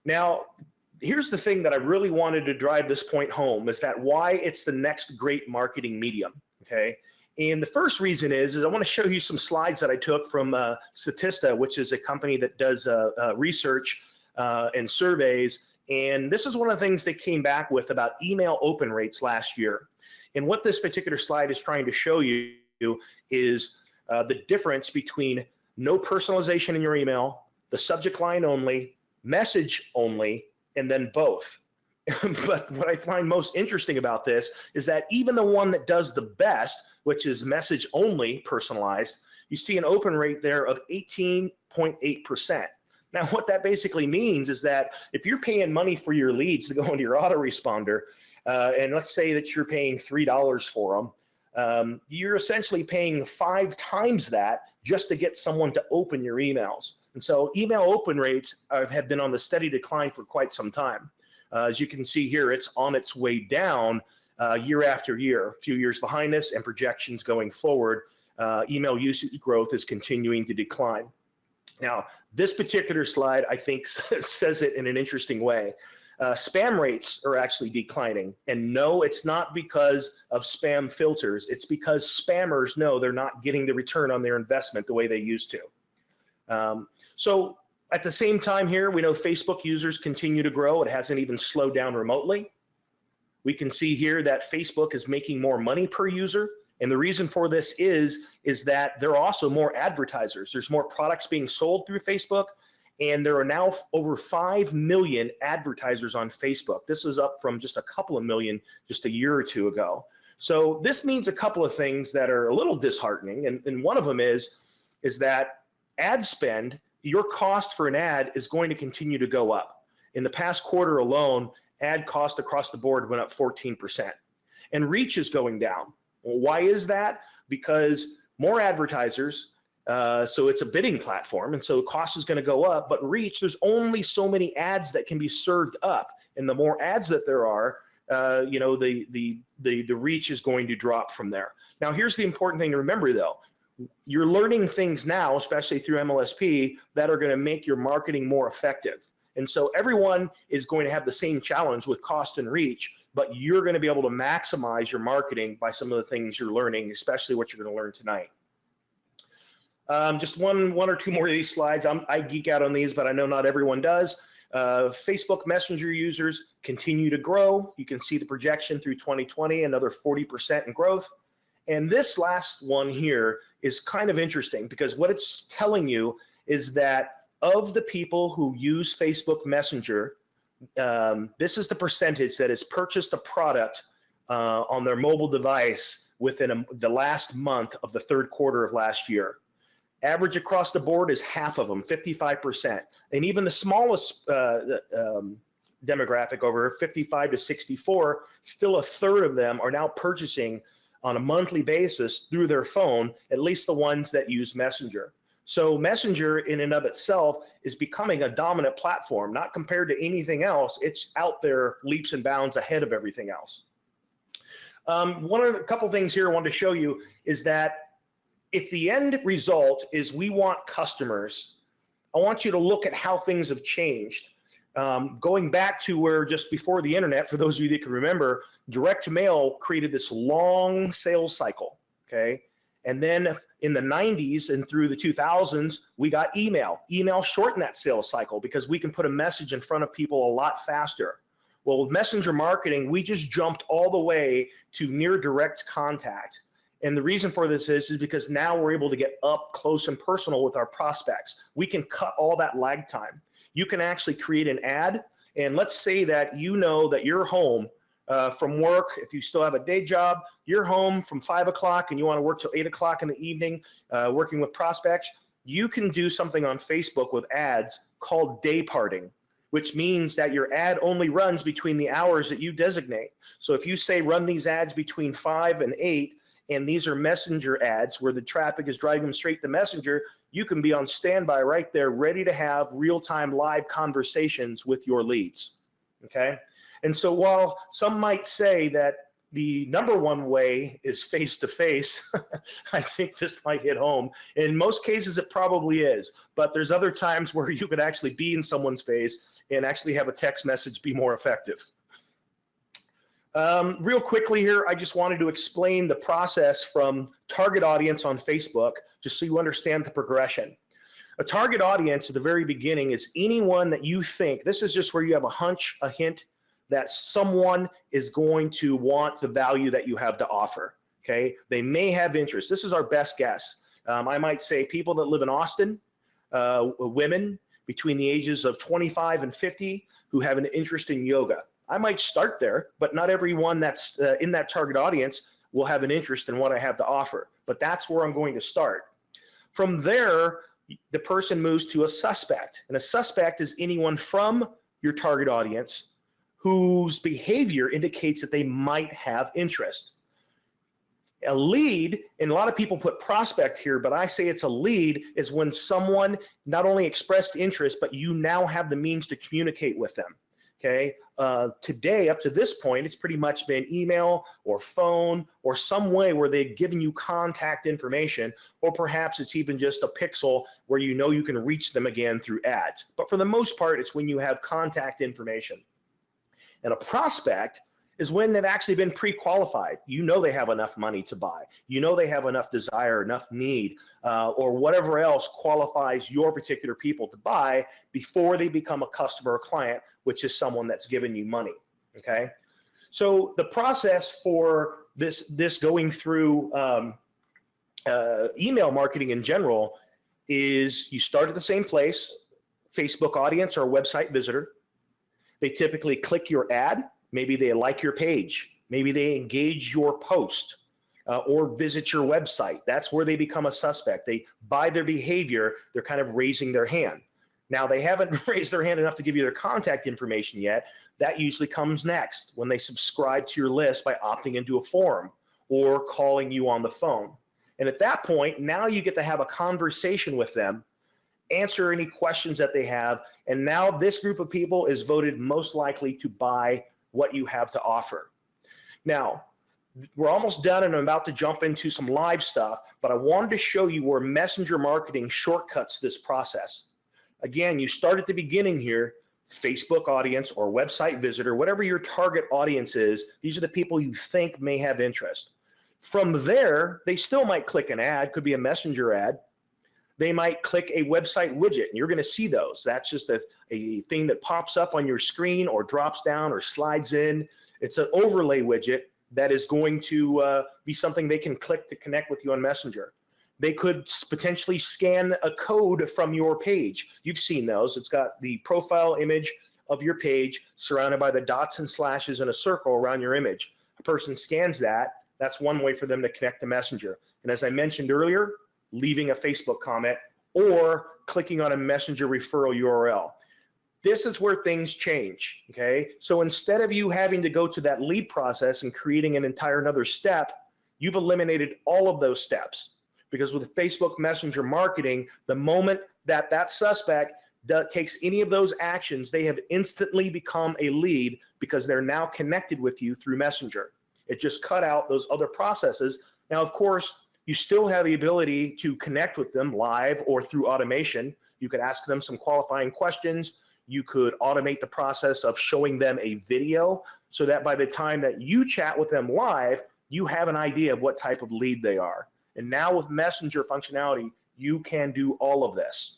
Now, here's the thing that I really wanted to drive this point home is that why it's the next great marketing medium, okay? And the first reason is I want to show you some slides that I took from Statista, which is a company that does research and surveys. And this is one of the things they came back with about email open rates last year. And what this particular slide is trying to show you is the difference between no personalization in your email, the subject line only, message only, and then both. But what I find most interesting about this is that even the one that does the best, which is message only personalized, you see an open rate there of 18.8%. Now, what that basically means is that if you're paying money for your leads to go into your autoresponder, and let's say that you're paying $3 for them, you're essentially paying 5 times that just to get someone to open your emails. And so email open rates have been on the steady decline for quite some time. As you can see here, it's on its way down year after year, a few years behind us, and projections going forward, email usage growth is continuing to decline. Now, this particular slide, I think, says it in an interesting way. Spam rates are actually declining. And no, it's not because of spam filters. It's because spammers know they're not getting the return on their investment the way they used to. So at the same time here, we know Facebook users continue to grow. It hasn't even slowed down remotely. We can see here that Facebook is making more money per user. And the reason for this is that there are also more advertisers. There's more products being sold through Facebook. And there are now over 5 million advertisers on Facebook. This is up from just a couple of million just a year or two ago. So this means a couple of things that are a little disheartening. And one of them is that ad spend, your cost for an ad is going to continue to go up. In the past quarter alone, ad cost across the board went up 14%. And reach is going down. Well, why is that? Because more advertisers, so it's a bidding platform, and so cost is going to go up, but reach, there's only so many ads that can be served up. And the more ads that there are, you know, the reach is going to drop from there. Now, here's the important thing to remember, though. You're learning things now, especially through MLSP, that are going to make your marketing more effective. And so everyone is going to have the same challenge with cost and reach, but you're going to be able to maximize your marketing by some of the things you're learning, especially what you're going to learn tonight. Just one or two more of these slides. I geek out on these, but I know not everyone does. Facebook Messenger users continue to grow. You can see the projection through 2020, another 40% in growth. And this last one here is kind of interesting because what it's telling you is that of the people who use Facebook Messenger, this is the percentage that has purchased a product on their mobile device within the last month of the third quarter of last year. Average across the board is half of them, 55%. And even the smallest demographic, over 55 to 64, still a third of them are now purchasing on a monthly basis through their phone, at least the ones that use Messenger. So Messenger in and of itself is becoming a dominant platform, not compared to anything else. It's out there leaps and bounds ahead of everything else. A couple things here I wanted to show you is that if the end result is we want customers, I want you to look at how things have changed. Going back to where just before the internet, for those of you that can remember, direct mail created this long sales cycle, okay? And then in the 90s and through the 2000s, we got email. Email shortened that sales cycle because we can put a message in front of people a lot faster. Well, with messenger marketing, we just jumped all the way to near direct contact. And the reason for this is because now we're able to get up close and personal with our prospects. We can cut all that lag time. You can actually create an ad, and let's say that you know that you're home from work. If you still have a day job, you're home from 5 o'clock and you want to work till 8 o'clock in the evening working with prospects. You can do something on Facebook with ads called day parting, which means that your ad only runs between the hours that you designate. So if you say run these ads between 5 and 8, and these are messenger ads where the traffic is driving straight to Messenger, you can be on standby right there, ready to have real-time live conversations with your leads, okay? And so while some might say that the number one way is face-to-face. I think this might hit home. In most cases, it probably is, but there's other times where you could actually be in someone's face and actually have a text message be more effective. Real quickly here, I just wanted to explain the process from target audience on Facebook, just so you understand the progression. A target audience at the very beginning is anyone that you think, this is just where you have a hunch, a hint, that someone is going to want the value that you have to offer, okay? They may have interest. This is our best guess. I might say people that live in Austin, women between the ages of 25 and 50 who have an interest in yoga. I might start there, but not everyone that's in that target audience will have an interest in what I have to offer. But that's where I'm going to start. From there, the person moves to a suspect. And a suspect is anyone from your target audience whose behavior indicates that they might have interest. A lead, and a lot of people put prospect here, but I say it's a lead, is when someone not only expressed interest, but you now have the means to communicate with them. Okay, today up to this point, it's pretty much been email or phone or some way where they've given you contact information, or perhaps it's even just a pixel where you know you can reach them again through ads. But for the most part, it's when you have contact information. And a prospect is when they've actually been pre-qualified. You know they have enough money to buy. You know they have enough desire, enough need, or whatever else qualifies your particular people to buy before they become a customer or client, which is someone that's given you money, okay? So the process for this going through email marketing in general is you start at the same place, Facebook audience or website visitor. They typically click your ad. Maybe they like your page. Maybe they engage your post or visit your website. That's where they become a suspect. By their behavior, they're kind of raising their hand. Now, they haven't raised their hand enough to give you their contact information yet. That usually comes next when they subscribe to your list by opting into a forum or calling you on the phone. And at that point, now you get to have a conversation with them, answer any questions that they have, and now this group of people is voted most likely to buy what you have to offer. Now, we're almost done and I'm about to jump into some live stuff, but I wanted to show you where messenger marketing shortcuts this process. Again, you start at the beginning here, Facebook audience or website visitor, whatever your target audience is, these are the people you think may have interest. From there, they still might click an ad, could be a messenger ad. They might click a website widget, and you're going to see those. That's just a thing that pops up on your screen or drops down or slides in. It's an overlay widget that is going to be something they can click to connect with you on Messenger. They could potentially scan a code from your page. You've seen those. It's got the profile image of your page surrounded by the dots and slashes in a circle around your image. A person scans that. That's one way for them to connect to Messenger. And as I mentioned earlier, leaving a Facebook comment or clicking on a Messenger referral URL. This is where things change, okay? So instead of you having to go to that lead process and creating an entire another step, you've eliminated all of those steps. Because with Facebook Messenger marketing, the moment that that suspect takes any of those actions, they have instantly become a lead because they're now connected with you through Messenger. It just cut out those other processes. Now, of course, you still have the ability to connect with them live or through automation. You could ask them some qualifying questions. You could automate the process of showing them a video so that by the time that you chat with them live, you have an idea of what type of lead they are. And now with Messenger functionality, you can do all of this.